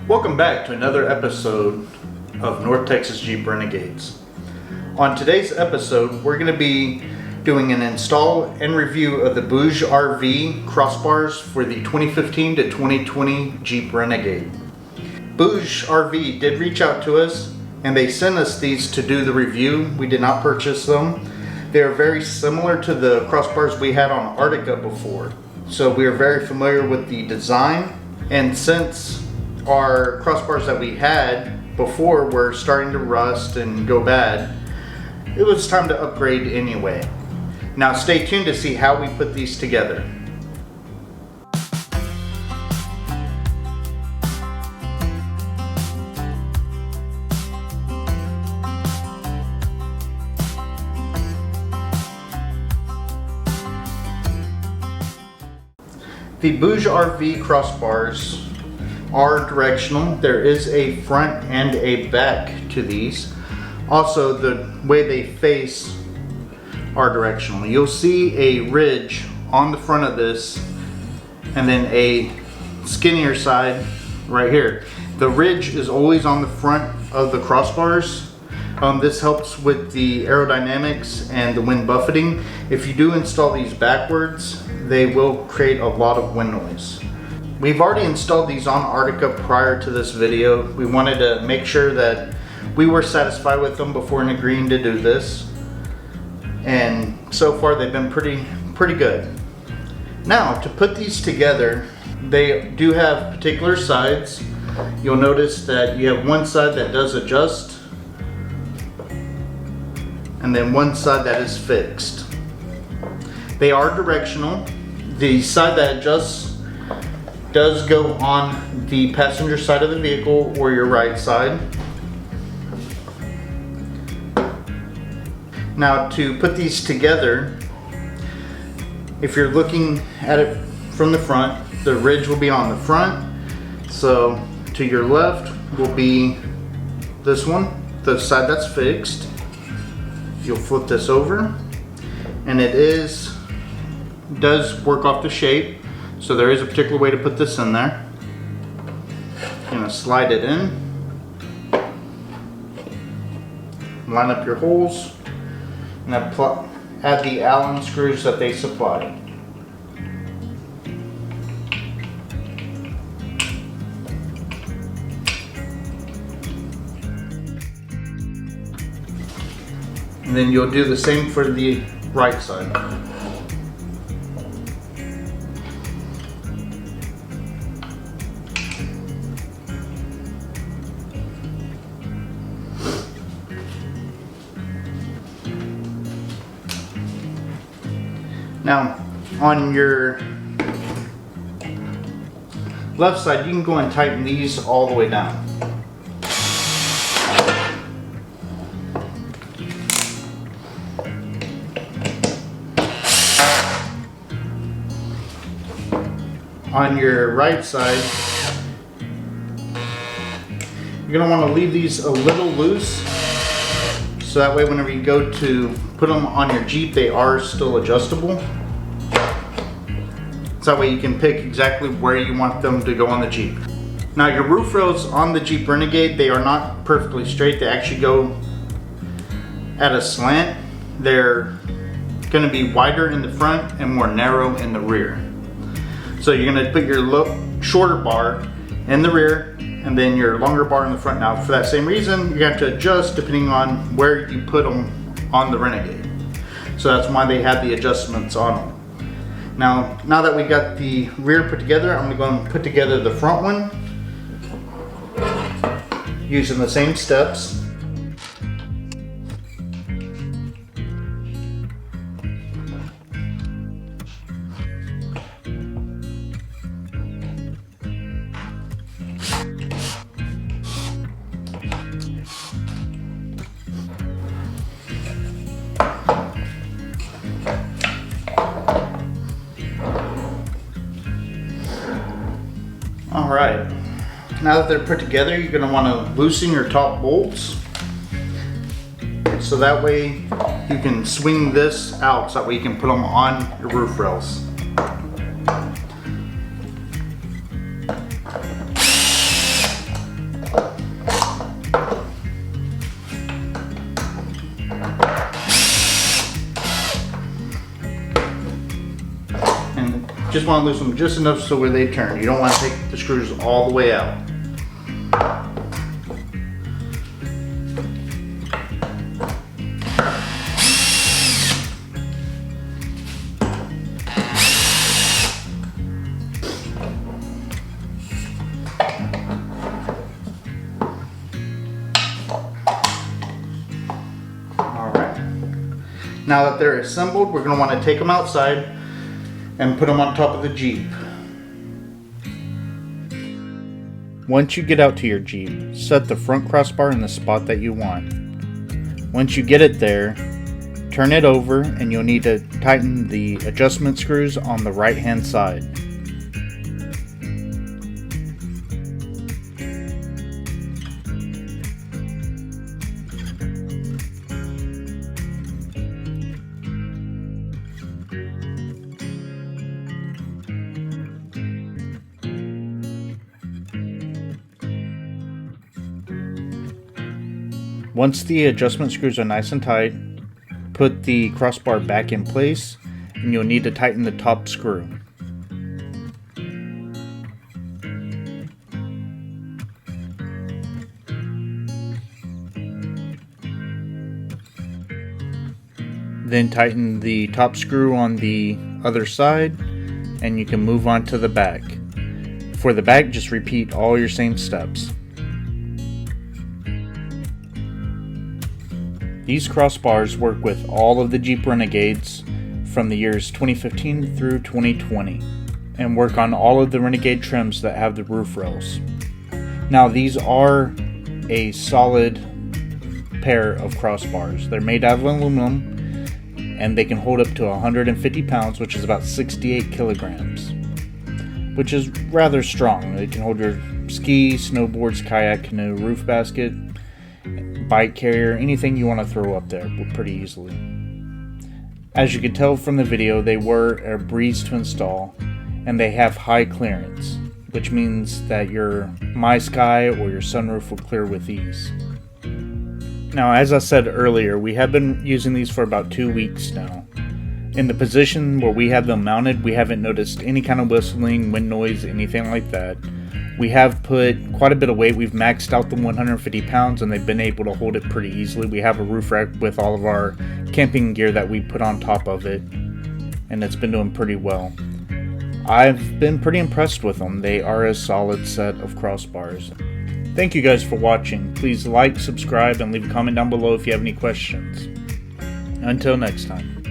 Welcome back to another episode of North Texas Jeep Renegades. On today's episode, we're going to be doing an install and review of the BougeRV crossbars for the 2015 to 2020 Jeep Renegade. BougeRV did reach out to us and they sent us these to do the review. We did not purchase them. They are very similar to the crossbars we had on Artica before. So we are very familiar with the design, and since our crossbars that we had before were starting to rust and go bad, it was time to upgrade anyway. Now stay tuned to see how we put these together. The BougeRV crossbars are directional. There is a front and a back to these. Also, the way they face are directional. You'll see a ridge on the front of this and then a skinnier side right here. The ridge is always on the front of the crossbars. This helps with the aerodynamics and the wind buffeting. If you do install these backwards, they will create a lot of wind noise. We've already installed these on Artica prior to this video. We wanted to make sure that we were satisfied with them before agreeing to do this. And so far they've been pretty good. Now to put these together, they do have particular sides. You'll notice that you have one side that does adjust and then one side that is fixed. They are directional. The side that adjusts does go on the passenger side of the vehicle or your right side. Now to put these together, if you're looking at it from the front, the ridge will be on the front. So to your left will be this one, the side that's fixed. You'll flip this over and it does work off the shape. So there is a particular way to put this in there. You're gonna slide it in, line up your holes, and add the Allen screws that they supply. And then you'll do the same for the right side. Now, on your left side, you can go and tighten these all the way down. On your right side, you're going to want to leave these a little loose, so that way whenever you go to put them on your Jeep, they are still adjustable. So that way you can pick exactly where you want them to go on the Jeep. Now your roof rails on the Jeep Renegade, they are not perfectly straight. They actually go at a slant. They're going to be wider in the front and more narrow in the rear. So you're going to put your shorter bar in the rear and then your longer bar in the front. Now for that same reason, you have to adjust depending on where you put them on the Renegade. So that's why they have the adjustments on them. Now that we got the rear put together, I'm going to put together the front one using the same steps. Alright, now that they're put together, you're going to want to loosen your top bolts so that way you can swing this out, so that way you can put them on your roof rails. Just want to loosen them just enough so where they turn. You don't want to take the screws all the way out. Now that they're assembled, we're going to want to take them outside and put them on top of the Jeep. Once you get out to your Jeep, set the front crossbar in the spot that you want. Once you get it there, turn it over and you'll need to tighten the adjustment screws on the right hand side. Once the adjustment screws are nice and tight, put the crossbar back in place and you'll need to tighten the top screw. Then tighten the top screw on the other side and you can move on to the back. For the back, just repeat all your same steps. These crossbars work with all of the Jeep Renegades from the years 2015 through 2020 and work on all of the Renegade trims that have the roof rails. Now these are a solid pair of crossbars. They're made out of aluminum and they can hold up to 150 pounds, which is about 68 kilograms, which is rather strong. They can hold your ski, snowboards, kayak, canoe, roof basket, bike carrier, anything you want to throw up there pretty easily. As you can tell from the video, they were a breeze to install and they have high clearance, which means that your MySky or your sunroof will clear with ease. Now, as I said earlier, we have been using these for about 2 weeks now. In the position where we have them mounted, we haven't noticed any kind of whistling, wind noise, anything like that. We have put quite a bit of weight. We've maxed out the 150 pounds and they've been able to hold it pretty easily. We have a roof rack with all of our camping gear that we put on top of it, and it's been doing pretty well. I've been pretty impressed with them. They are a solid set of crossbars. Thank you guys for watching. Please like, subscribe, and leave a comment down below if you have any questions. Until next time.